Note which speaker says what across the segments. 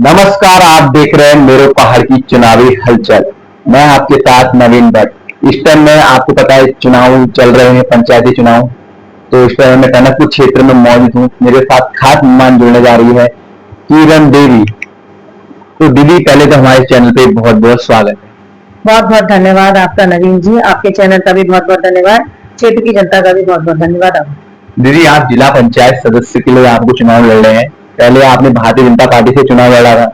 Speaker 1: नमस्कार, आप देख रहे हैं मेरे पहाड़ की चुनावी हलचल। मैं आपके साथ नवीन भट्ट। इस टाइम में आपको पता है चुनाव चल रहे हैं, पंचायती चुनाव। तो इस टाइम मैं टनकपुर क्षेत्र में मौजूद हूँ। मेरे साथ खास मेहमान जुड़ने जा रही है किरण देवी। तो दीदी, पहले तो हमारे चैनल पे बहुत बहुत स्वागत है।
Speaker 2: बहुत बहुत धन्यवाद आपका नवीन जी, आपके चैनल का भी बहुत बहुत धन्यवाद, क्षेत्र की जनता का भी बहुत बहुत धन्यवाद। आप
Speaker 1: दीदी, आप जिला पंचायत सदस्य के लिए आपको चुनाव लड़ रहे हैं। पहले आपने भारतीय जनता पार्टी से चुनाव लड़ा था,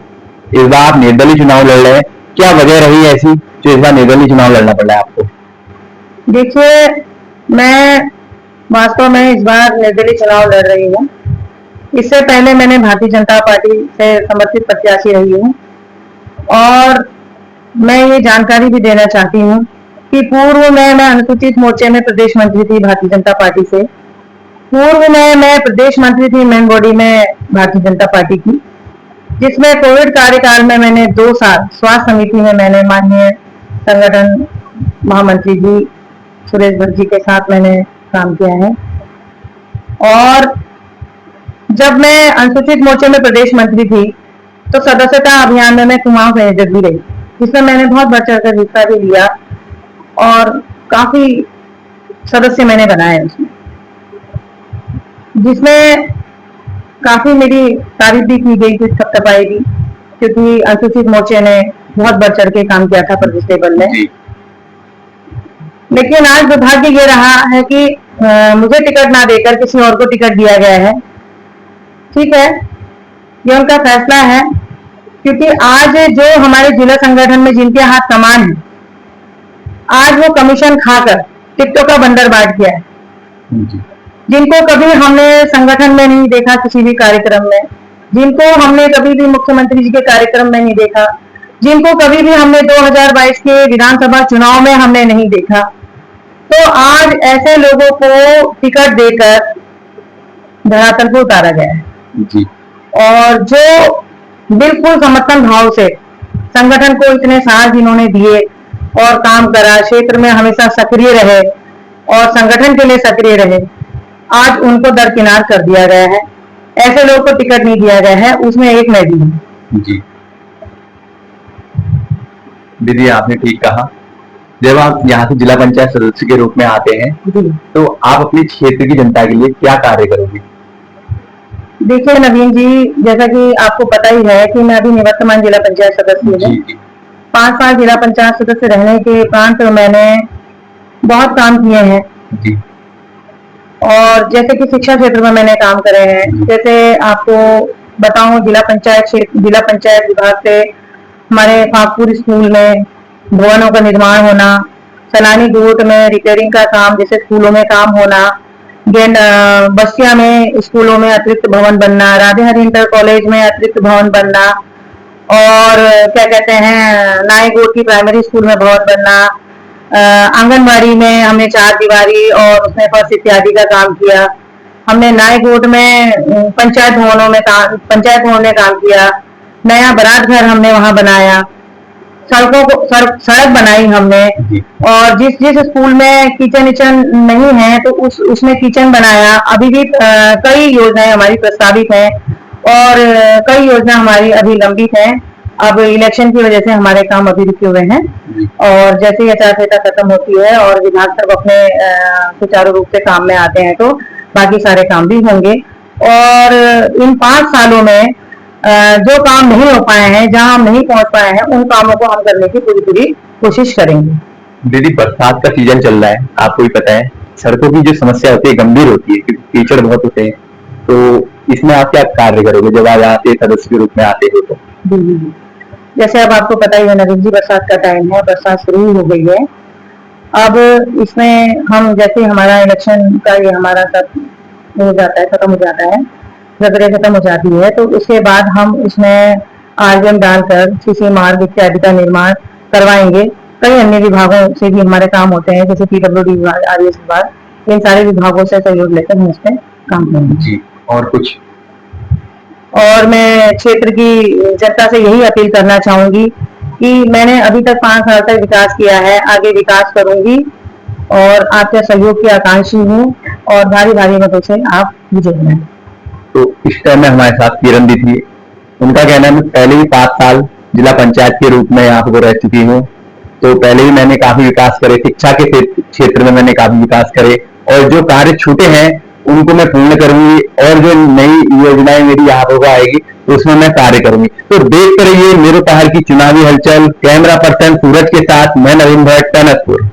Speaker 1: इस बार आप निर्दलीय चुनाव लड़ रहे हैं। क्या वजह रही ऐसी जो इस बार निर्दलीय चुनाव लड़ना पड़ा है आपको?
Speaker 2: देखिए, मैं वास्तव में इस बार निर्दलीय चुनाव लड़ रही हूँ। इससे पहले मैंने भारतीय जनता पार्टी से समर्थित प्रत्याशी रही हूँ और मैं ये जानकारी भी देना चाहती हूँ कि पूर्व में मैं अनुसूचित मोर्चे में प्रदेश मंत्री थी भारतीय जनता पार्टी से। पूर्व में मैं प्रदेश मंत्री थी मेन बॉडी में भारतीय जनता पार्टी की, जिसमें कोविड कार्यकाल में मैंने 2 साल स्वास्थ्य समिति में मैंने माननीय संगठन महामंत्री जी सुरेश भट्ट जी के साथ मैंने काम किया है। और जब मैं अनुसूचित मोर्चे में प्रदेश मंत्री थी तो सदस्यता अभियान में मैं कुमाऊं संयोजक भी रही, जिसमें मैंने बहुत बढ़ चढ़कर हिस्सा भी लिया और काफी सदस्य मैंने बनाए उसमें, जिसमें काफी मेरी तारीफ भी की गई थी, थपथपाई भी, क्योंकि अनुसूचित मोर्चे ने बहुत बढ़ चढ़ के काम किया था प्रदेश लेवल में। लेकिन आज दुर्भाग्य ये रहा है कि मुझे टिकट ना देकर किसी और को टिकट दिया गया है। ठीक है, ये उनका फैसला है, क्योंकि आज जो हमारे जिला संगठन में जिनके हाथ कमान है, आज वो कमीशन खाकर टिकटों का बंदर बांट गया है, जिनको कभी हमने संगठन में नहीं देखा, किसी भी कार्यक्रम में, जिनको हमने कभी भी मुख्यमंत्री जी के कार्यक्रम में नहीं देखा, जिनको कभी भी हमने 2022 के विधानसभा चुनाव में हमने नहीं देखा। तो आज ऐसे लोगों को टिकट देकर धरातल पर उतारा गया है जी। और जो बिल्कुल समर्थन भाव से संगठन को इतने साल जिन्होंने दिए और काम करा, क्षेत्र में हमेशा सक्रिय रहे और संगठन के लिए सक्रिय रहे, आज उनको दरकिनार कर दिया गया है। ऐसे लोग को टिकट नहीं दिया गया है, उसमें एक मैं भी हूँ जी।
Speaker 1: दीदी, आपने ठीक कहा। जब आप यहाँ से जिला पंचायत सदस्य के रूप में आते हैं तो आप अपने क्षेत्र की जनता के लिए क्या कार्य करोगे?
Speaker 2: देखिए नवीन जी, जैसा कि आपको पता ही है कि मैं अभी निवर्तमान जिला पंचायत सदस्य हूँ। 5 साल जिला पंचायत सदस्य रहने के उपरांत मैंने बहुत काम किए हैं जी। और जैसे कि शिक्षा क्षेत्र में मैंने काम करे हैं। जैसे आपको बताऊं, जिला पंचायत विभाग से हमारे फाकपुर स्कूल में भवनों का निर्माण होना, सलानी गोट में रिपेयरिंग का काम, जैसे स्कूलों में काम होना, बसिया में स्कूलों में अतिरिक्त भवन बनना, राधे हरि इंटर कॉलेज में अतिरिक्त भवन बनना, और क्या कहते हैं नाईगोट की प्राइमरी स्कूल में भवन बनना, आंगनबाड़ी में हमने 4 दीवारी और उसमें फर्श इत्यादि का काम किया। हमने नाईगोट में पंचायत भवन में काम किया। नया बारात घर हमने वहां बनाया, सड़क बनाई हमने, और जिस स्कूल में किचन नहीं है तो उसमें किचन बनाया। अभी भी कई योजनाएं हमारी प्रस्तावित हैं और कई योजना हमारी अभी लंबित है। अब इलेक्शन की वजह से हमारे काम अभी रुके हुए हैं, और जैसे ही आचार संहिता खत्म होती है और विधायक सब अपने सुचारू रूप से काम में आते हैं तो बाकी सारे काम भी होंगे। और इन 5 सालों में जो काम नहीं हो पाए हैं, जहां हम नहीं पहुंच पाए हैं, उन कामों को हम करने की पूरी कोशिश करेंगे।
Speaker 1: दीदी, बरसात का सीजन चल रहा है, आपको भी पता है सड़कों की जो समस्या होती है गंभीर होती है, क्योंकि कीचड़ बहुत होते हैं। तो इसमें आप क्या कार्य करोगे जब आप यहाँ से सदस्य के रूप में आते हो? तो
Speaker 2: जैसे अब आपको पता ही है नवीन जी, बरसात का टाइम है, बरसात शुरू हो गई है। अब इसमें हम जैसे हमारा इलेक्शन का ये हमारा सब हो जाता है, खत्म हो जाता है, प्रक्रिया खत्म हो जाती है, तो उसके बाद हम इसमें आरजीएम डालकर सीसी मार्ग इत्यादि का निर्माण करवाएंगे। कई अन्य विभागों से भी हमारे काम होते हैं, जैसे पीडब्ल्यूडी विभाग, आरएस विभाग, इन सारे विभागों से सहयोग लेकर हम इसमें काम करेंगे
Speaker 1: जी। और कुछ?
Speaker 2: और मैं क्षेत्र की जनता से यही अपील करना चाहूंगी कि मैंने अभी तक 5 साल तक विकास किया है, आगे विकास करूंगी और आपके सहयोग की आकांक्षी हूँ और भारी मतों से आप विजय बनाएं।
Speaker 1: तो इस टाइम में हमारे साथ किरण दी थी, उनका कहना है मैं पहले ही 5 साल जिला पंचायत के रूप में यहाँ पर रह चुकी हूँ, तो पहले ही मैंने काफी विकास करे, शिक्षा के क्षेत्र में मैंने काफी विकास करे, और जो कार्य छूटे हैं उनको मैं पूर्ण करूंगी, और जो नई योजनाएं मेरी यहाँ पर आएगी तो उसमें मैं कार्य करूंगी। तो देखते रहिए मेरे पहाड़ की चुनावी हलचल। कैमरा पर्सन सूरज के साथ मैं नवीन भट्ट, टनकपुर।